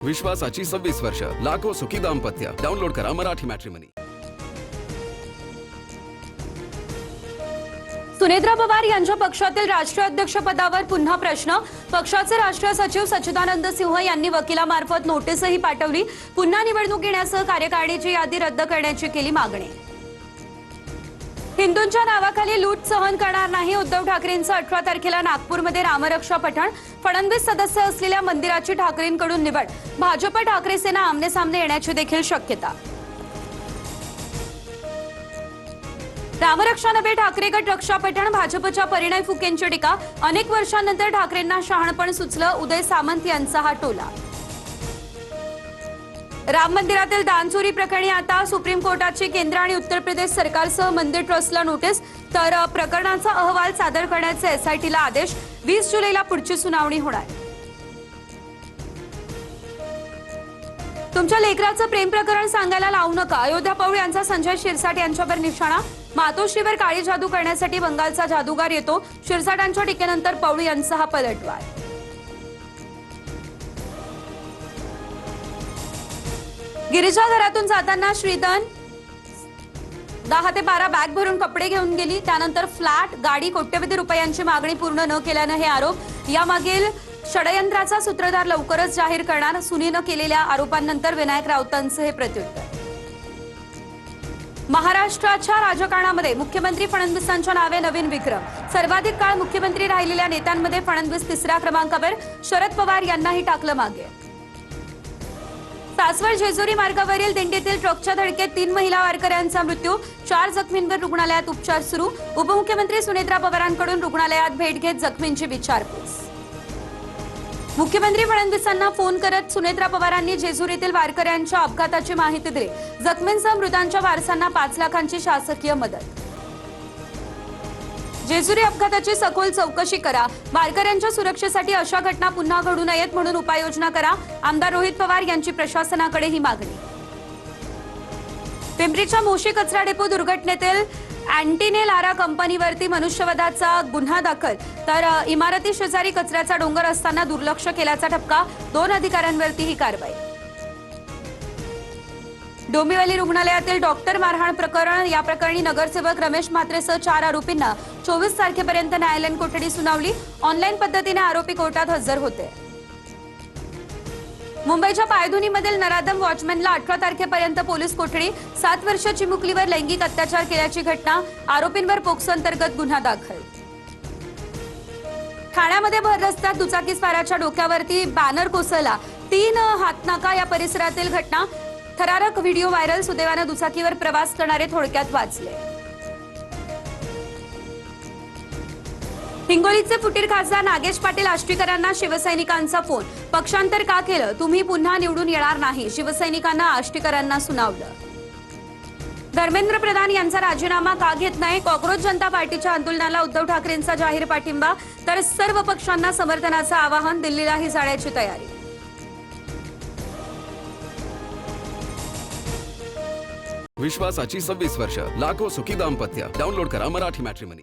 विश्वासाची 26 वर्ष, लाखो सुखी दाम्पत्य. डाउनलोड करा मराठी मॅट्रिमनी. सुनेत्रा पवार यांच्या पक्षातील राष्ट्रीय अध्यक्ष पदावर पुन्हा प्रश्न. पक्षाचे राष्ट्रीय सचिव सच्चिदानंद सिंह यांनी वकिलामार्फत नोटीसही पाठवली. पुन्हा निवडणूक घेण्यासह कार्यकारिणीची यादी रद्द करण्याची केली मागणी. हिंदूंच्या नावाखाली लूट सहन करणार नाही. उद्धव ठाकरेंचं 18 तारखेला नागपूरमध्ये रामरक्षा पठण. फडणवीस सदस्य असलेल्या मंदिराची ठाकरेंकडून निवड. भाजप ठाकरे सेना आमनेसामने येण्याची देखील शक्यता. रामरक्षा नव्हे ठाकरे गट रक्षा पठण. भाजपच्या परिणय फुकेंची टीका. अनेक वर्षांनंतर ठाकरेंना शहाणपण सुचलं. उदय सामंत यांचा हा टोला. राम मंदिरातील दानचोरी प्रकरणी आता सुप्रीम कोर्टाची केंद्र आणि उत्तर प्रदेश सरकारसह मंदिर ट्रस्टला नोटीस. तर प्रकरणाचा अहवाल सादर करण्याचे एसआयटीला आदेश. 20 जुलैला पुढची सुनावणी होणार. तुमच्या लेकराचं प्रेम प्रकरण सांगायला लावू नका. अयोध्या पौळ यांचा संजय शिरसाट यांच्यावर निशाणा. मातोश्रीवर काळी जादू करण्यासाठी बंगालचा जादूगार येतो. शिरसाटांच्या टीकेनंतर पौळ यांचा हा पलटवार. गिरिजा घरातून जाताना श्रीधन 10 ते 12 बॅग भरून कपडे घेऊन गेली. त्यानंतर फ्लॅट, गाडी, कोट्यवधी रुपयांची मागणी पूर्ण न केल्यानं हे आरोप. यामागील षडयंत्राचा सूत्रधार लवकरच जाहीर करणार. सुनीनं केलेल्या आरोपांनंतर विनायक राऊतांचं हे प्रत्युत्तर. महाराष्ट्राच्या राजकारणामध्ये मुख्यमंत्री फडणवीसांच्या नावे नवीन विक्रम. सर्वाधिक काळ मुख्यमंत्री राहिलेल्या नेत्यांमध्ये फडणवीस 3ऱ्या क्रमांकावर. शरद पवार यांनाही टाकलं मागे. सासवड जेजुरी मार्गावरील दिंडीतील ट्रकच्या धडकेत 3 महिला वारकऱ्यांचा मृत्यू. 4 जखमींवर रुग्णालयात उपचार सुरू. उपमुख्यमंत्री सुनेत्रा पवारांकडून रुग्णालयात भेट घेत जखमींची विचारपूस. मुख्यमंत्री फडणवीसांना फोन करत सुनेत्रा पवारांनी जेजुरीतील वारकऱ्यांच्या अपघाताची माहिती दिली. जखमींसह मृतांच्या वारसांना 5 लाखांची शासकीय मदत. जेजुरी अपघाताची सखोल चौकशी करा. वारकऱ्यांच्या सुरक्षेसाठी अशा घटना पुन्हा घडू नयेत म्हणून उपाययोजना करा. आमदार रोहित पवार यांची प्रशासनाकडे ही मागणी. पिंपरीच्या मोशी कचरा डेपो दुर्घटनेतील अँटीने लारा कंपनीवरती मनुष्यवधाचा गुन्हा दाखल. तर इमारती शेजारी कचऱ्याचा डोंगर असताना दुर्लक्ष केल्याचा ठपका. 2 अधिकाऱ्यांवरती ही कारवाई. डोंबिवली रुग्णालयातील डॉक्टर मारहाण प्रकरण. या प्रकरणी नगरसेवक रमेश म्हात्रेसह 4 आरोपींना 24 तारखेपर्यंत न्यायालयीन कोठडी सुनावली. ऑनलाईन पद्धतीने आरोपी कोर्टात हजर होते. मुंबईच्या पायधुनीमधील नराधम वॉचमॅनला 18 तारखेपर्यंत पोलीस कोठडी. 7 वर्षीय चिमुकलीवर लैंगिक अत्याचार केल्याची घटना. आरोपींवर पोक्सो अंतर्गत गुन्हा दाखल. ठाण्यामध्ये भर रस्त्यात दुचाकीस्वाराच्या डोक्यावरती बॅनर कोसळला. 3 हातनाका या परिसरातील घटना. थरारक व्हिडिओ व्हायरल. सुदैवाने दुचाकीवर प्रवास करणारे थोडक्यात वाचले. हिंगोलीचे फुटीर खासदार नागेश पाटील आष्टीकरांना शिवसैनिकांचा फोन. पक्षांतर का केलं? तुम्ही पुन्हा निवडून येणार नाही. शिवसैनिकांना आष्टीकरांना सुनावलं. धर्मेंद्र प्रधान यांचा राजीनामा का घेत नाही? कॉक्रोच जनता पार्टीच्या आंदोलनाला उद्धव ठाकरेंचा जाहीर पाठिंबा. तर सर्व पक्षांना समर्थनाचं आवाहन. दिल्लीलाही जाण्याची तयारी. विश्वासाची 26 वर्ष, लाखो सुखी दाम्पत्य. डाउनलोड करा मराठी मॅट्रिमनी.